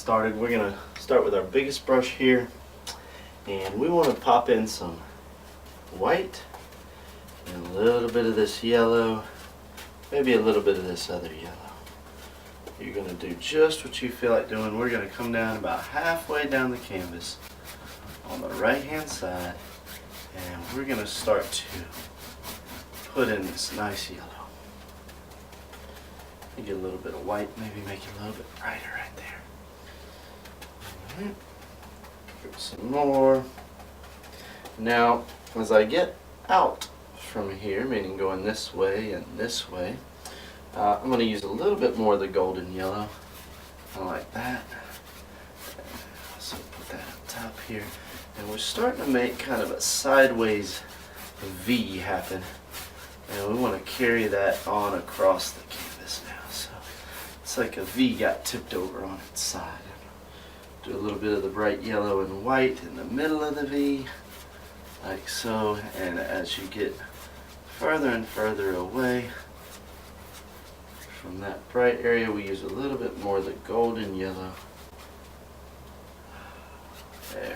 started, we're going to start with our biggest brush here, and we want to pop in some white and a little bit of this yellow, maybe a little bit of this other yellow. You're going to do just what you feel like doing. We're going to come down about halfway down the canvas on the right hand side, and we're going to start to put in this nice yellow. Get a little bit of white, maybe make it a little bit brighter right there. Alright. Give some more. Now, as I get out from here, meaning going this way and this way, I'm going to use a little bit more of the golden yellow. I like that. So put that on top here. And we're starting to make kind of a sideways V happen. And we want to carry that on across the canvas now. So it's like a V got tipped over on its side. Do a little bit of the bright yellow and white in the middle of the V, like so. And as you get further and further away from that bright area, we use a little bit more of the golden yellow. There we go.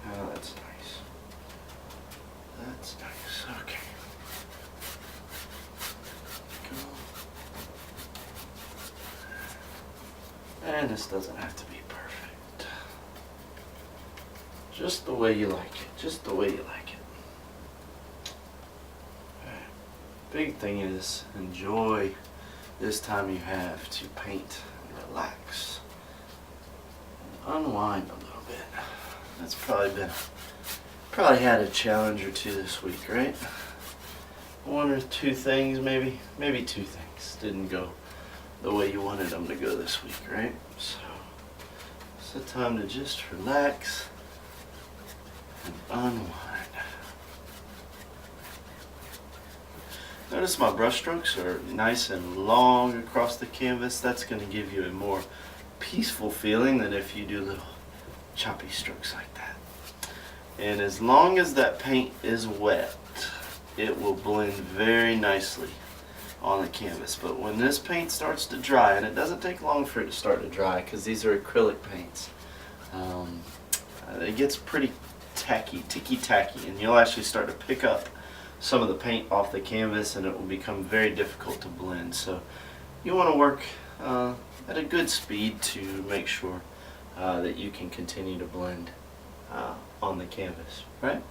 Oh, that's nice. That's nice. Okay. Go. And this doesn't have to be perfect. Just the way you like it. Just the way you like it. Alright. Big thing is enjoy this time you have to paint and relax. And unwind a little bit. That's probably had a challenge or two this week, right? One or two things, maybe two things didn't go the way you wanted them to go this week, right? So it's the time to just relax and unwind. Notice my brush strokes are nice and long across the canvas. That's going to give you a more peaceful feeling than if you do little choppy strokes like that. And as long as that paint is wet, it will blend very nicely on the canvas. But when this paint starts to dry, and it doesn't take long for it to start to dry because these are acrylic paints, it gets pretty tacky, ticky-tacky, and you'll actually start to pick up some of the paint off the canvas, and it will become very difficult to blend. So you want to work at a good speed to make sure that you can continue to blend on the canvas, right?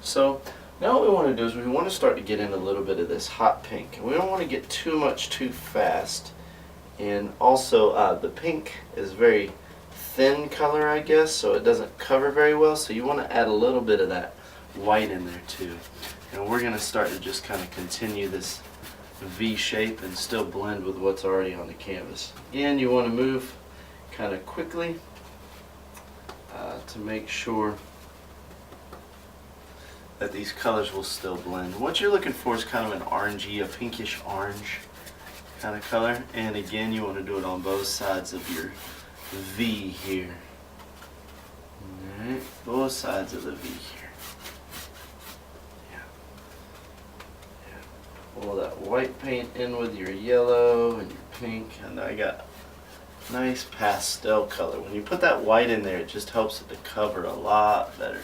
So now what we want to do is we want to start to get in a little bit of this hot pink. And we don't want to get too much too fast. And also the pink is very thin color, I guess, so it doesn't cover very well. So you want to add a little bit of that white in there too. And we're going to start to just kind of continue this V shape and still blend with what's already on the canvas. Again, you want to move kind of quickly to make sure that these colors will still blend. What you're looking for is kind of an orangey, a pinkish orange kind of color. And again, you want to do it on both sides of your V here. Alright, both sides of the V here. Yeah. Pull that white paint in with your yellow and your pink, and I got nice pastel color. When you put that white in there, it just helps it to cover a lot better.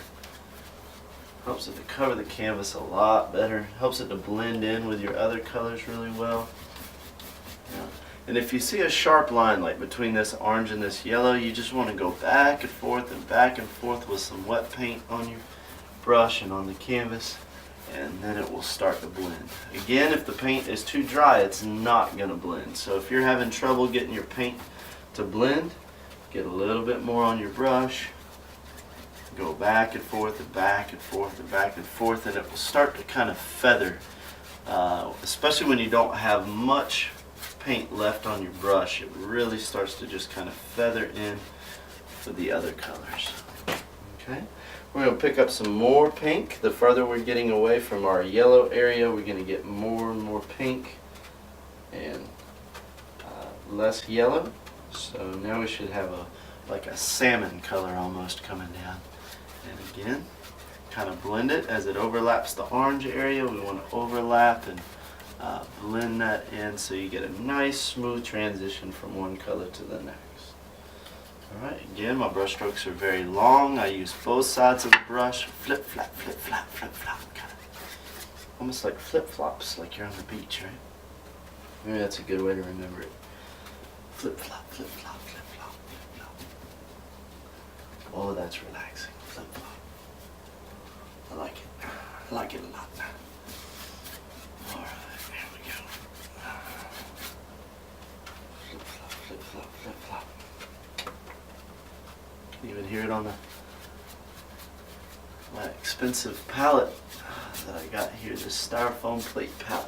Helps it to cover the canvas a lot better. Helps it to blend in with your other colors really well. Yeah. And if you see a sharp line like between this orange and this yellow, you just want to go back and forth with some wet paint on your brush and on the canvas, and then it will start to blend. Again, if the paint is too dry, it's not going to blend. So if you're having trouble getting your paint to blend, get a little bit more on your brush, go back and forth and back and forth and back and forth, and it will start to kind of feather, especially when you don't have much paint left on your brush. It really starts to just kind of feather in with the other colors. Okay, we're going to pick up some more pink. The further we're getting away from our yellow area, we're going to get more and more pink and less yellow. So now we should have like a salmon color almost coming down. And again, kind of blend it as it overlaps the orange area. We want to overlap and blend that in so you get a nice smooth transition from one color to the next. Alright, again, my brush strokes are very long. I use both sides of the brush. Flip, flap, flip, flap, flip, flop. Kind of almost like flip flops, like you're on the beach, right? Maybe that's a good way to remember it. Flip, flop, flip, flop, flip, flop, flip, flop. Oh, that's relaxing. Flip, flop. I like it. I like it a lot. Alright, there we go. Flip, flop, flip, flop, flip, flop. You can even hear it on my expensive palette that I got here, this styrofoam plate palette.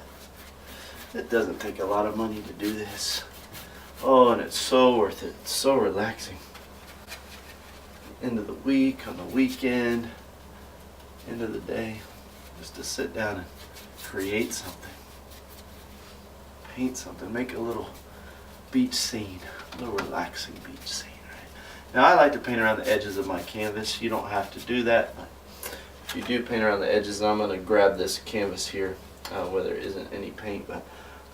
It doesn't take a lot of money to do this. Oh, and it's so worth it. It's so relaxing. End of the week, on the weekend, end of the day, just to sit down and create something. Paint something, make a little beach scene, a little relaxing beach scene. Now I like to paint around the edges of my canvas. You don't have to do that, but if you do paint around the edges, I'm going to grab this canvas here where there isn't any paint, but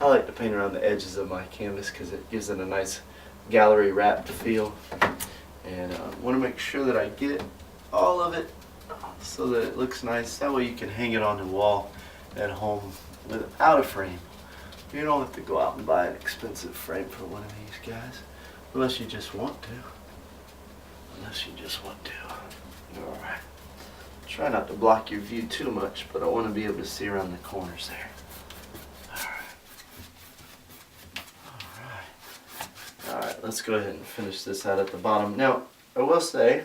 I like to paint around the edges of my canvas because it gives it a nice gallery wrapped feel. And I want to make sure that I get all of it so that it looks nice. That way you can hang it on the wall at home without a frame. You don't have to go out and buy an expensive frame for one of these guys, unless you just want to. Unless you just want to. Alright. Try not to block your view too much, but I want to be able to see around the corners there. Alright, let's go ahead and finish this out at the bottom. Now, I will say,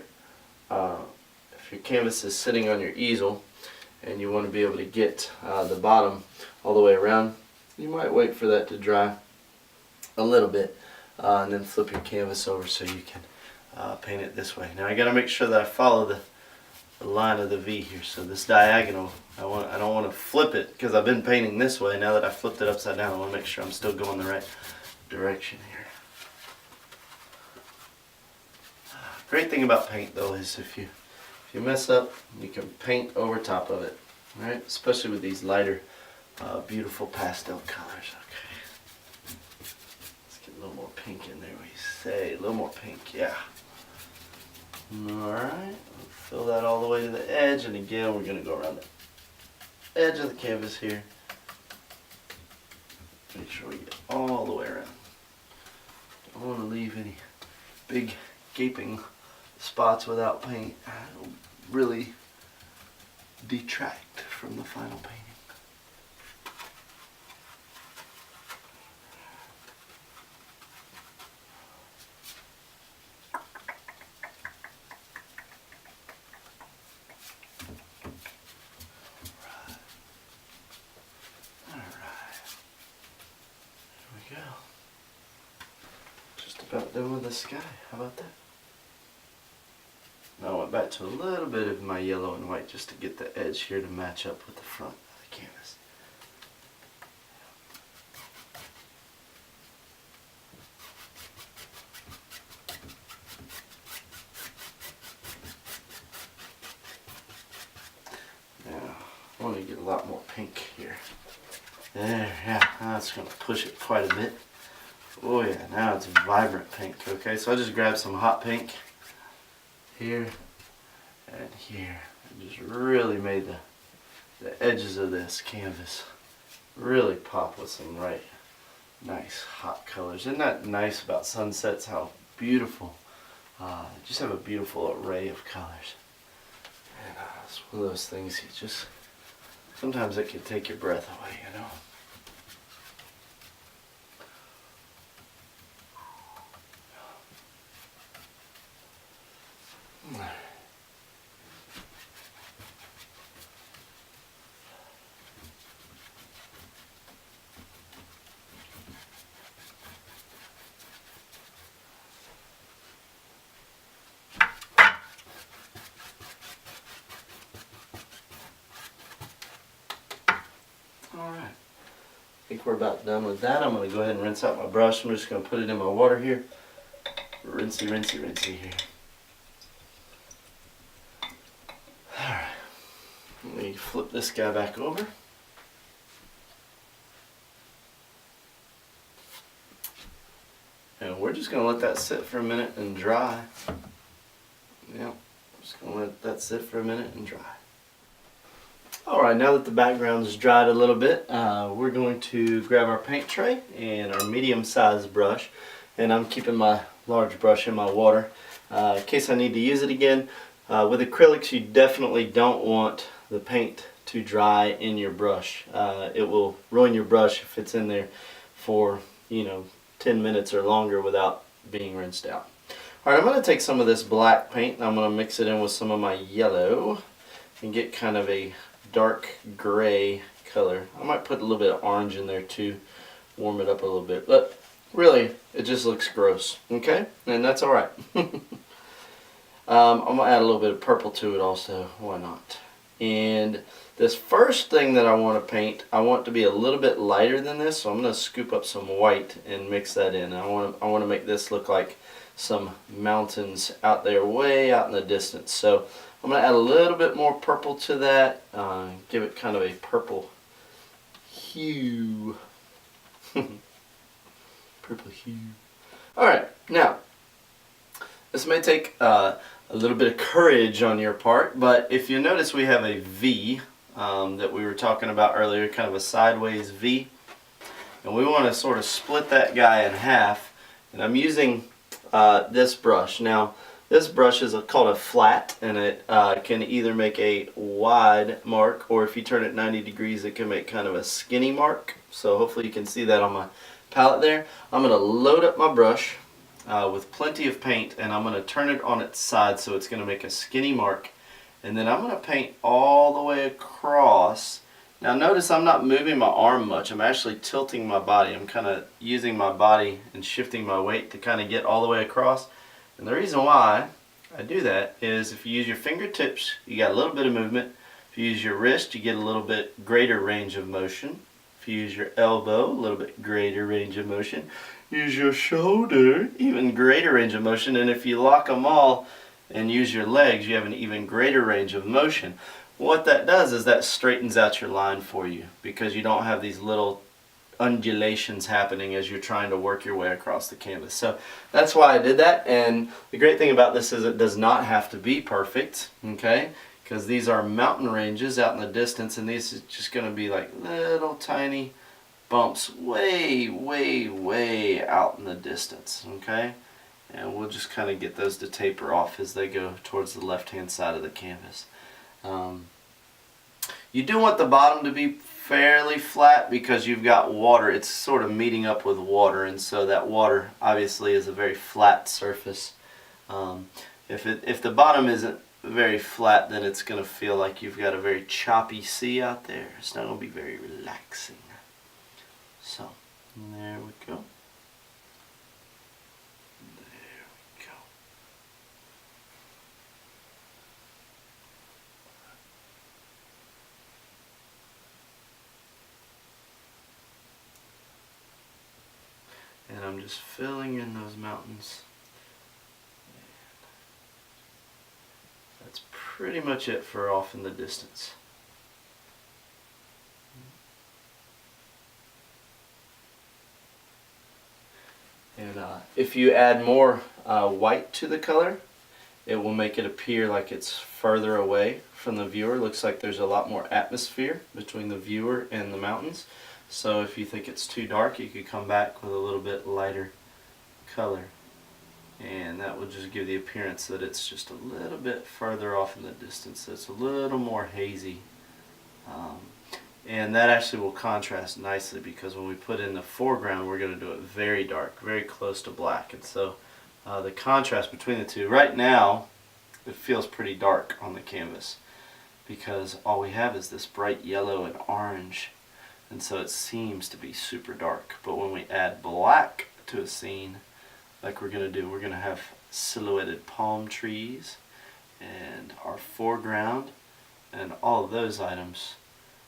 if your canvas is sitting on your easel and you want to be able to get the bottom all the way around, you might wait for that to dry a little bit and then flip your canvas over so you can paint it this way. Now I got to make sure that I follow the line of the V here. So this diagonal, I don't want to flip it because I've been painting this way. Now that I flipped it upside down, I want to make sure I'm still going the right direction here. Great thing about paint though is if you mess up, you can paint over top of it, right? Especially with these lighter, beautiful pastel colors. Okay, let's get a little more pink in there. What do you say? A little more pink, yeah. Alright, fill that all the way to the edge, and again we're going to go around the edge of the canvas here. Make sure we get all the way around. Don't want to leave any big gaping spots without paint. It'll really detract from the final painting. About done with the sky. How about that? Now I went back to a little bit of my yellow and white just to get the edge here to match up with the front of the canvas. Now I want to get a lot more pink here. There, yeah, that's going to push it quite a bit. Oh yeah, now it's vibrant pink. Okay, so I just grabbed some hot pink here and here and just really made the edges of this canvas really pop with some nice hot colors. Isn't that nice about sunsets, how beautiful, just have a beautiful array of colors. And it's one of those things you just, sometimes it can take your breath away, you know. Alright, I think we're about done with that. I'm going to go ahead and rinse out my brush. I'm just going to put it in my water here. Rinsey, rinsey, rinsey here. Alright, let me flip this guy back over. And we're just going to let that sit for a minute and dry. Yeah, just going to let that sit for a minute and dry. Alright, now that the background is dried a little bit, we're going to grab our paint tray and our medium-sized brush. And I'm keeping my large brush in my water in case I need to use it again. With acrylics, you definitely don't want the paint to dry in your brush. It will ruin your brush if it's in there for, 10 minutes or longer without being rinsed out. Alright, I'm going to take some of this black paint and I'm going to mix it in with some of my yellow and get kind of a dark gray color. I might put a little bit of orange in there too, warm it up a little bit, but really it just looks gross, okay? And that's alright. I'm going to add a little bit of purple to it also, why not? And this first thing that I want to paint, I want to be a little bit lighter than this, so I'm going to scoop up some white and mix that in. I want to make this look like some mountains out there, way out in the distance. So I'm going to add a little bit more purple to that, give it kind of a purple hue. Purple hue. Alright, now, this may take a little bit of courage on your part, but if you notice we have a V that we were talking about earlier, kind of a sideways V. And we want to sort of split that guy in half. And I'm using this brush. Now, this brush is called a flat, and it can either make a wide mark, or if you turn it 90 degrees, it can make kind of a skinny mark. So hopefully you can see that on my palette there. I'm going to load up my brush with plenty of paint, and I'm going to turn it on its side so it's going to make a skinny mark. And then I'm going to paint all the way across. Now notice I'm not moving my arm much. I'm actually tilting my body. I'm kind of using my body and shifting my weight to kind of get all the way across. And the reason why I do that is if you use your fingertips, you got a little bit of movement. If you use your wrist, you get a little bit greater range of motion. If you use your elbow, a little bit greater range of motion. Use your shoulder, even greater range of motion. And if you lock them all and use your legs, you have an even greater range of motion. What that does is that straightens out your line for you, because you don't have these little undulations happening as you're trying to work your way across the canvas. So that's why I did that, and the great thing about this is it does not have to be perfect, okay? Because these are mountain ranges out in the distance, and these is just going to be like little tiny bumps way, way, way out in the distance, okay? And we'll just kind of get those to taper off as they go towards the left-hand side of the canvas. You do want the bottom to be fairly flat because you've got water. It's sort of meeting up with water, and so that water obviously is a very flat surface. If the bottom isn't very flat, then it's going to feel like you've got a very choppy sea out there. It's not going to be very relaxing. So, there we go. And I'm just filling in those mountains. And that's pretty much it for off in the distance. And if you add more white to the color, it will make it appear like it's further away from the viewer. Looks like there's a lot more atmosphere between the viewer and the mountains. So if you think it's too dark, you could come back with a little bit lighter color. And that will just give the appearance that it's just a little bit further off in the distance. It's a little more hazy. And that actually will contrast nicely, because when we put in the foreground, we're going to do it very dark, very close to black. And so the contrast between the two, right now, it feels pretty dark on the canvas, because all we have is this bright yellow and orange. And so it seems to be super dark. But when we add black to a scene, like we're going to do, we're going to have silhouetted palm trees and our foreground, and all of those items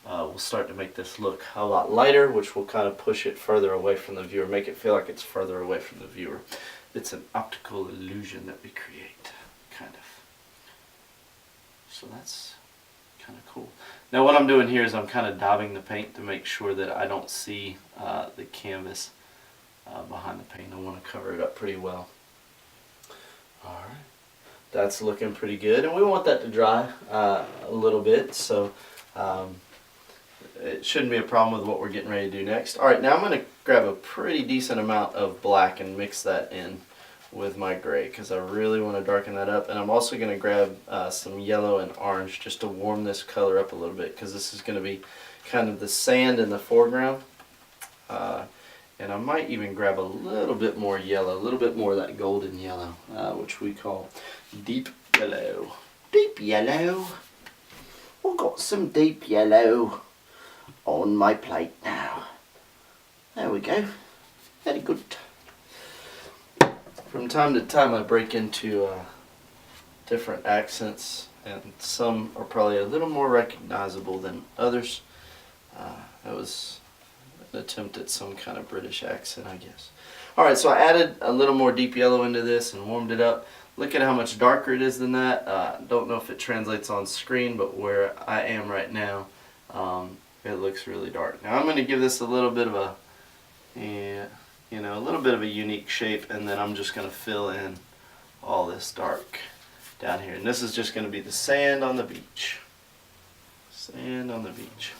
will start to make this look a lot lighter, which will kind of push it further away from the viewer, make it feel like it's further away from the viewer. It's an optical illusion that we create, kind of. So that's kind of cool. Now what I'm doing here is I'm kind of daubing the paint to make sure that I don't see the canvas behind the paint. I want to cover it up pretty well. Alright, that's looking pretty good, and we want that to dry a little bit, so it shouldn't be a problem with what we're getting ready to do next. Alright, now I'm going to grab a pretty decent amount of black and mix that in with my gray because I really want to darken that up, and I'm also going to grab some yellow and orange just to warm this color up a little bit because this is going to be kind of the sand in the foreground. And I might even grab a little bit more yellow, a little bit more of that golden yellow, which we call deep yellow. Deep yellow. We've got some deep yellow on my plate now. There we go. Very good. From time to time I break into different accents, and some are probably a little more recognizable than others. That was an attempt at some kind of British accent, I guess. Alright, so I added a little more deep yellow into this and warmed it up. Look at how much darker it is than that. Don't know if it translates on screen, but where I am right now, it looks really dark. Now I'm going to give this a little bit of a, a little bit of a unique shape, and then I'm just going to fill in all this dark down here. And this is just going to be the sand on the beach. Sand on the beach.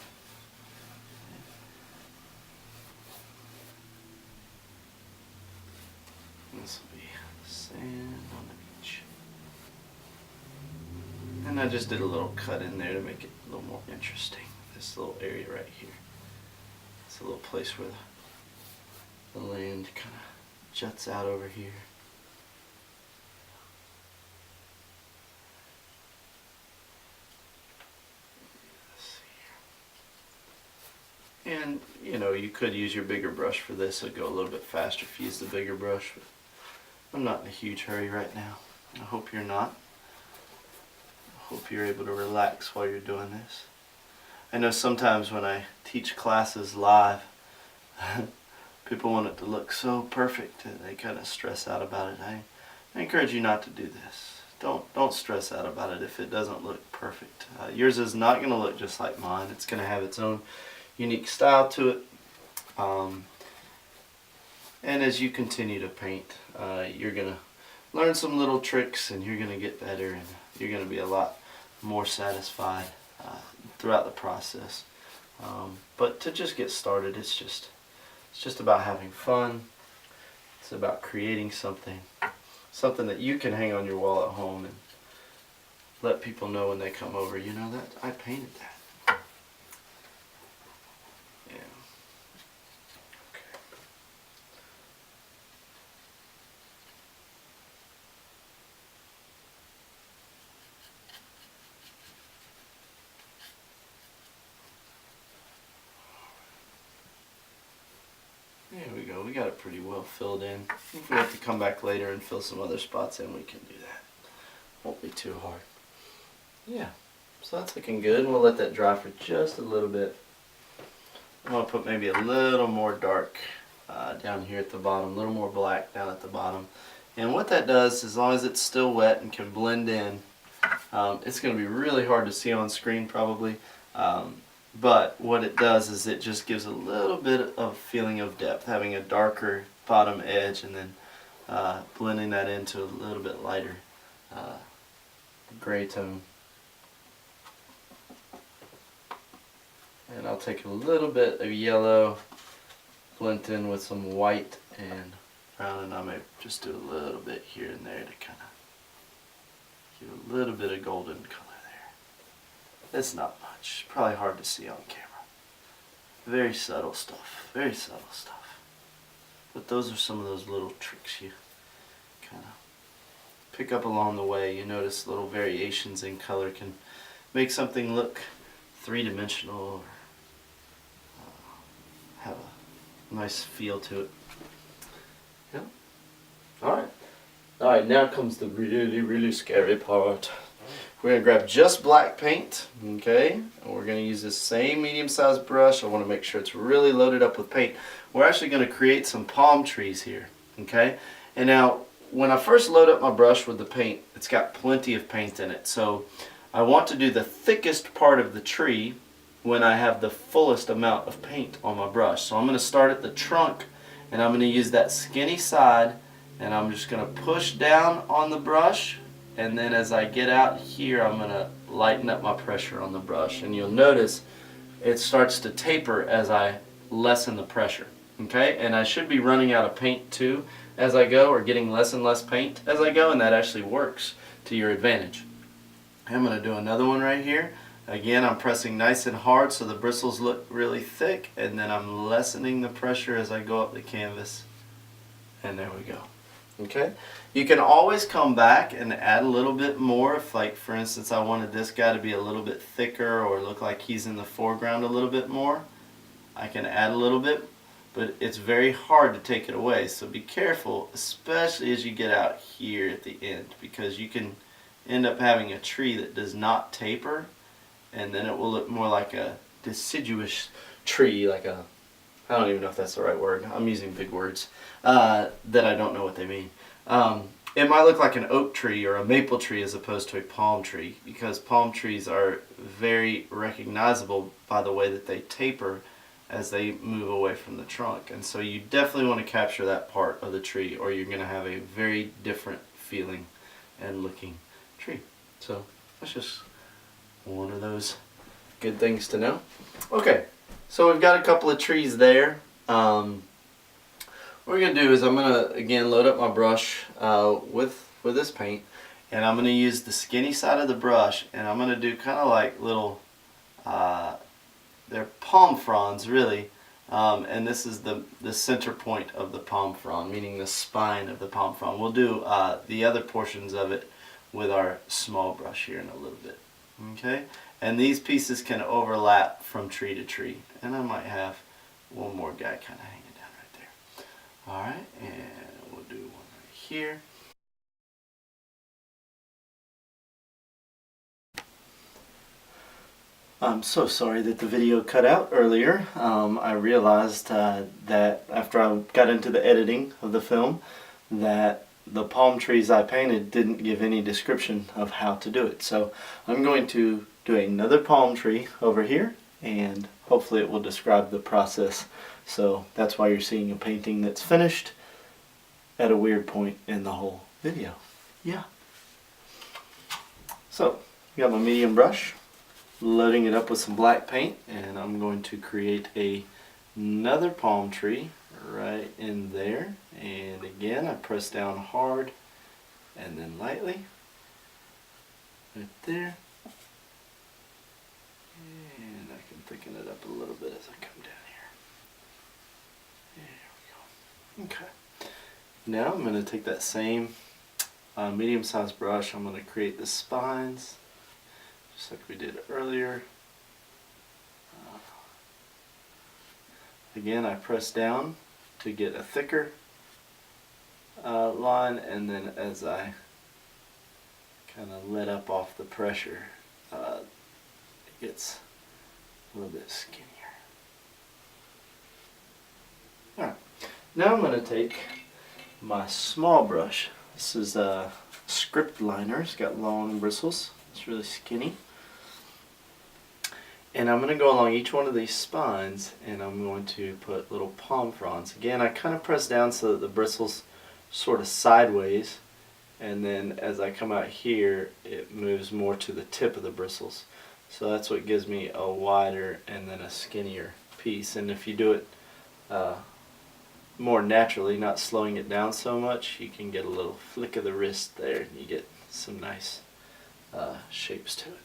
This will be sand on the beach. And I just did a little cut in there to make it a little more interesting. This little area right here. It's a little place where the land kind of juts out over here. And you could use your bigger brush for this. It'll go a little bit faster if you use the bigger brush. But I'm not in a huge hurry right now. I hope you're not. I hope you're able to relax while you're doing this. I know sometimes when I teach classes live, people want it to look so perfect and they kind of stress out about it. I encourage you not to do this. Don't stress out about it if it doesn't look perfect. Yours is not going to look just like mine. It's going to have its own unique style to it. And as you continue to paint, you're going to learn some little tricks, and you're going to get better, and you're going to be a lot more satisfied throughout the process. But to just get started, it's just about having fun. It's about creating something that you can hang on your wall at home and let people know when they come over, that I painted that. There we go, we got it pretty well filled in. If we have to come back later and fill some other spots in, we can do that. Won't be too hard. Yeah, so that's looking good, and we'll let that dry for just a little bit. I'm going to put maybe a little more dark down here at the bottom, a little more black down at the bottom. And what that does, as long as it's still wet and can blend in, it's going to be really hard to see on screen probably. But what it does is it just gives a little bit of feeling of depth, having a darker bottom edge and then blending that into a little bit lighter gray tone. And I'll take a little bit of yellow, blend in with some white and brown, and I may just do a little bit here and there to kind of give a little bit of golden color. It's not much. Probably hard to see on camera. Very subtle stuff. Very subtle stuff. But those are some of those little tricks you kind of pick up along the way. You notice little variations in color can make something look three-dimensional or have a nice feel to it. Yeah. Alright. Alright, now comes the really, really scary part. We're going to grab just black paint, okay, and we're going to use this same medium-sized brush. I want to make sure it's really loaded up with paint. We're actually going to create some palm trees here, okay. And now, when I first load up my brush with the paint, it's got plenty of paint in it. So I want to do the thickest part of the tree when I have the fullest amount of paint on my brush. So I'm going to start at the trunk And I'm going to use that skinny side, and I'm just going to push down on the brush, and then as I get out here I'm going to lighten up my pressure on the brush, and you'll notice it starts to taper as I lessen the pressure. Okay, and I should be running out of paint too as I go, or getting less and less paint as I go, and that actually works to your advantage. I'm going to do another one right here. Again, I'm pressing nice and hard so the bristles look really thick, and then I'm lessening the pressure as I go up the canvas, and there we go. Okay, you can always come back and add a little bit more if, like, for instance, I wanted this guy to be a little bit thicker or look like he's in the foreground a little bit more. I can add a little bit, but it's very hard to take it away, so be careful, especially as you get out here at the end, because you can end up having a tree that does not taper, and then it will look more like a deciduous tree, like a, I don't even know if that's the right word, I'm using big words that I don't know what they mean. It might look like an oak tree or a maple tree as opposed to a palm tree, because palm trees are very recognizable by the way that they taper as they move away from the trunk, and so you definitely want to capture that part of the tree, or you're going to have a very different feeling and looking tree. So that's just one of those good things to know. Okay, so we've got a couple of trees there. What we're going to do is I'm going to again load up my brush with this paint, and I'm going to use the skinny side of the brush, and I'm going to do kind of like little they're palm fronds really, and this is the center point of the palm frond, meaning the spine of the palm frond. We'll do the other portions of it with our small brush here in a little bit. Okay, and these pieces can overlap from tree to tree, and I might have one more guy kind of hanging down right there. Alright, and we'll do one right here. I'm so sorry that the video cut out earlier. I realized that after I got into the editing of the film that the palm trees I painted didn't give any description of how to do it. So I'm going to do another palm tree over here, and hopefully it will describe the process. So that's why you're seeing a painting that's finished at a weird point in the whole video. Yeah. So, got my medium brush, loading it up with some black paint, and I'm going to create another palm tree right in there. And again, I press down hard and then lightly right there, and I can thicken it up a little bit as I come down here. There we go. Okay, now I'm going to take that same medium-sized brush. I'm going to create the spines just like we did earlier. Again, I press down to get a thicker line, and then as I kind of let up off the pressure, it gets a little bit skinnier. Alright, now I'm going to take my small brush. This is a script liner. It's got long bristles. It's really skinny. And I'm going to go along each one of these spines, and I'm going to put little palm fronds. Again, I kind of press down so that the bristles sort of sideways, and then as I come out here it moves more to the tip of the bristles. So that's what gives me a wider and then a skinnier piece. And if you do it more naturally, not slowing it down so much, you can get a little flick of the wrist there, and you get some nice shapes to it.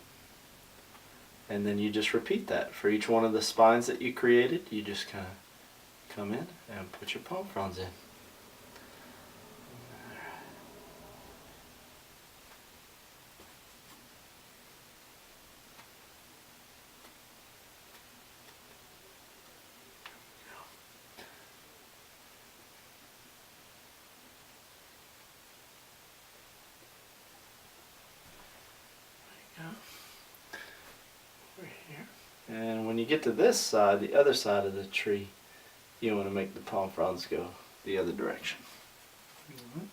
And then you just repeat that for each one of the spines that you created. You just kind of come in and put your palm fronds in. And when you get to this side, the other side of the tree, you want to make the palm fronds go the other direction. Mm-hmm.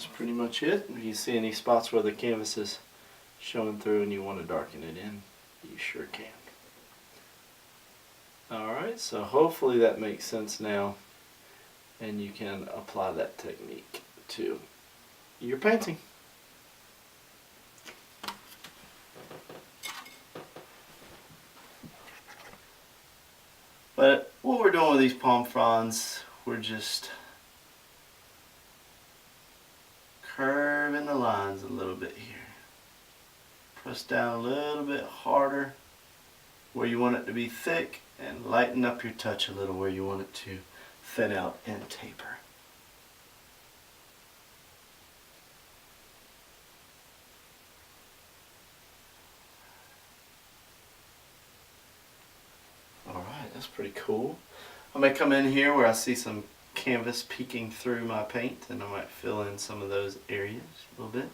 that's pretty much it. If you see any spots where the canvas is showing through and you want to darken it in, you sure can. Alright, so hopefully that makes sense now, and you can apply that technique to your painting. But what we're doing with these palm fronds, we're just curving the lines a little bit here. Press down a little bit harder where you want it to be thick, and lighten up your touch a little where you want it to thin out and taper. Alright, that's pretty cool. I may come in here where I see some canvas peeking through my paint, and I might fill in some of those areas a little bit.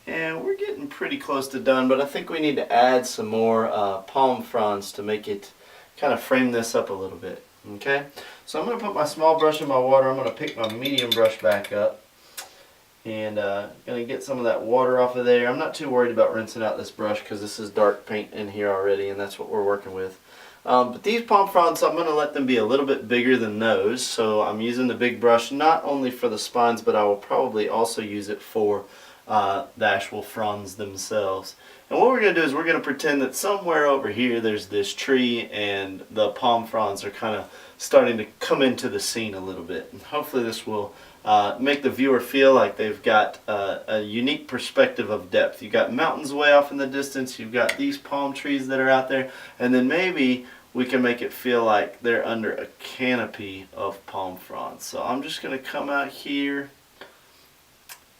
And we're getting pretty close to done, but I think we need to add some more palm fronds to make it kind of frame this up a little bit. Okay, so I'm going to put my small brush in my water. I'm going to pick my medium brush back up, and going to get some of that water off of there. I'm not too worried about rinsing out this brush because this is dark paint in here already, and that's what we're working with. But these palm fronds, I'm going to let them be a little bit bigger than those, so I'm using the big brush not only for the spines, but I will probably also use it for the actual fronds themselves. And what we're going to do is we're going to pretend that somewhere over here there's this tree, and the palm fronds are kind of starting to come into the scene a little bit. And hopefully this will make the viewer feel like they've got a unique perspective of depth. You've got mountains way off in the distance, you've got these palm trees that are out there, and then maybe we can make it feel like they're under a canopy of palm fronds. So I'm just going to come out here.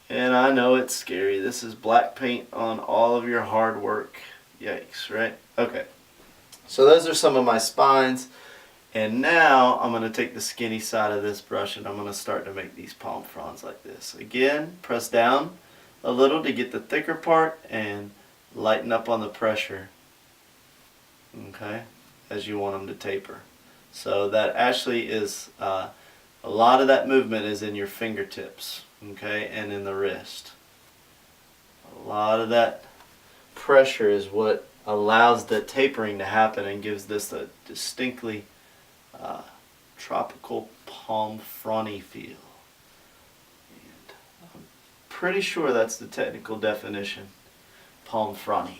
And I know it's scary. This is black paint on all of your hard work. Yikes, right? Okay. So those are some of my spines. And now I'm going to take the skinny side of this brush and I'm going to start to make these palm fronds like this. Again, press down a little to get the thicker part and lighten up on the pressure. Okay? As you want them to taper. So that actually is, a lot of that movement is in your fingertips. Okay, and in the wrist. A lot of that pressure is what allows the tapering to happen and gives this a distinctly tropical palm frondy feel. And I'm pretty sure that's the technical definition, palm frondy.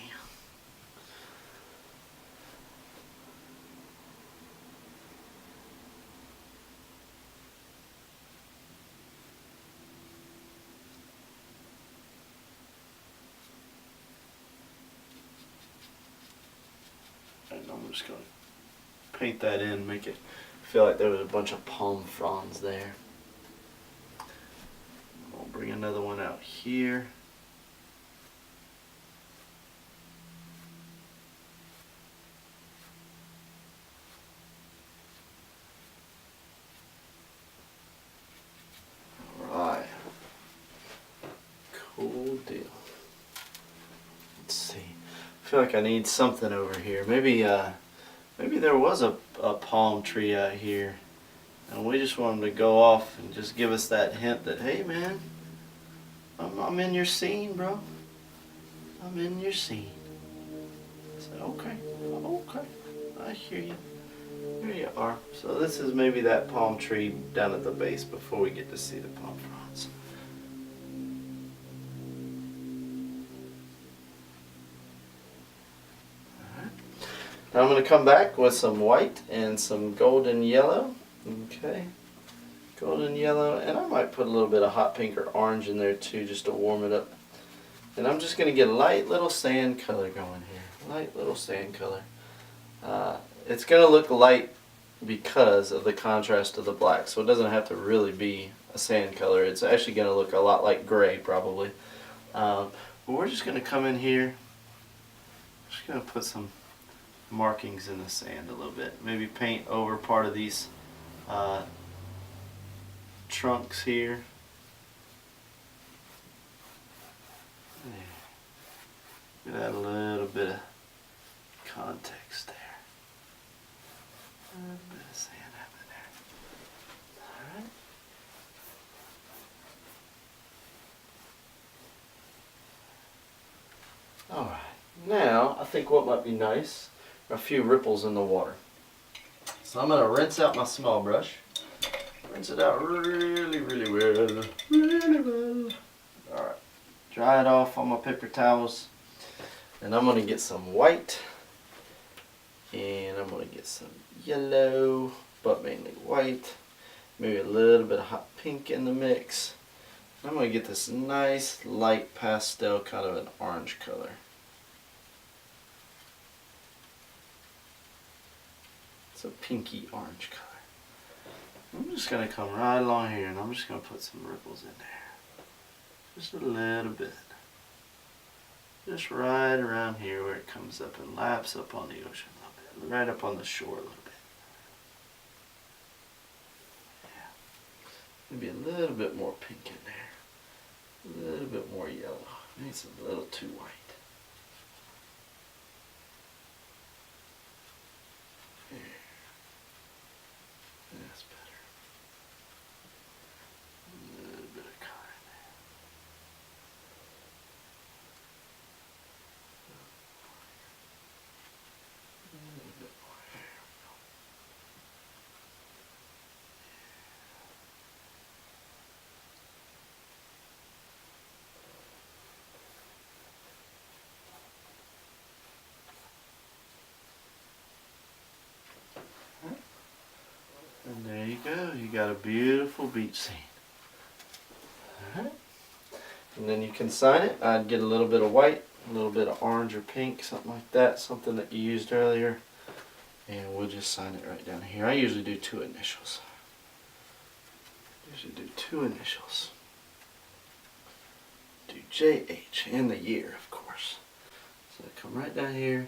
And I'm just going to paint that in, make it feel like there was a bunch of palm fronds there. I'll bring another one out here. Alright. Cool deal. Let's see. I feel like I need something over here. Maybe there was a palm tree out here, and we just want them to go off and just give us that hint that, hey man, I'm in your scene, bro. I'm in your scene. So okay, I hear you. Here you are. So this is maybe that palm tree down at the base before we get to see the palm fronds. Now I'm going to come back with some white and some golden yellow. Okay, golden yellow, and I might put a little bit of hot pink or orange in there too just to warm it up. And I'm just going to get a light little sand color going here. Light little sand color. It's going to look light because of the contrast of the black, so it doesn't have to really be a sand color. It's actually going to look a lot like gray probably. But we're just going to come in here. Just going to put some markings in the sand a little bit. Maybe paint over part of these trunks here. Could add a little bit of context there. A little bit of sand happening there. Alright, now I think what might be nice are a few ripples in the water. So I'm going to rinse out my small brush. Rinse it out really, really well. Really well. Alright, dry it off on my paper towels. And I'm going to get some white. And I'm going to get some yellow, but mainly white. Maybe a little bit of hot pink in the mix. I'm going to get this nice light pastel, kind of an orange color. It's a pinky orange color. I'm just going to come right along here and I'm just going to put some ripples in there. Just a little bit. Just right around here where it comes up and laps up on the ocean a little bit. Right up on the shore a little bit. Yeah. Maybe a little bit more pink in there. A little bit more yellow. Maybe it's a little too white. There. That's better. A little bit of color in there. A little bit more. There we go. And there you go. You got a beautiful beach scene. Alright. And then you can sign it. I'd get a little bit of white, a little bit of orange or pink, something like that, something that you used earlier. And we'll just sign it right down here. I usually do 2 initials. Usually do 2 initials. Do JH and the year, of course. So I come right down here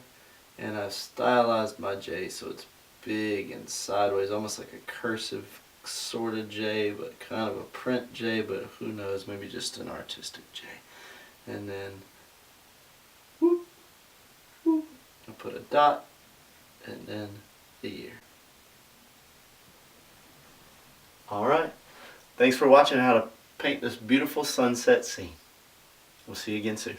and I've stylized my J so it's big and sideways, almost like a cursive sort of J, but kind of a print J, but who knows, maybe just an artistic J. And then whoop, whoop, I'll put a dot and then the year. Alright, thanks for watching how to paint this beautiful sunset scene. We'll see you again soon.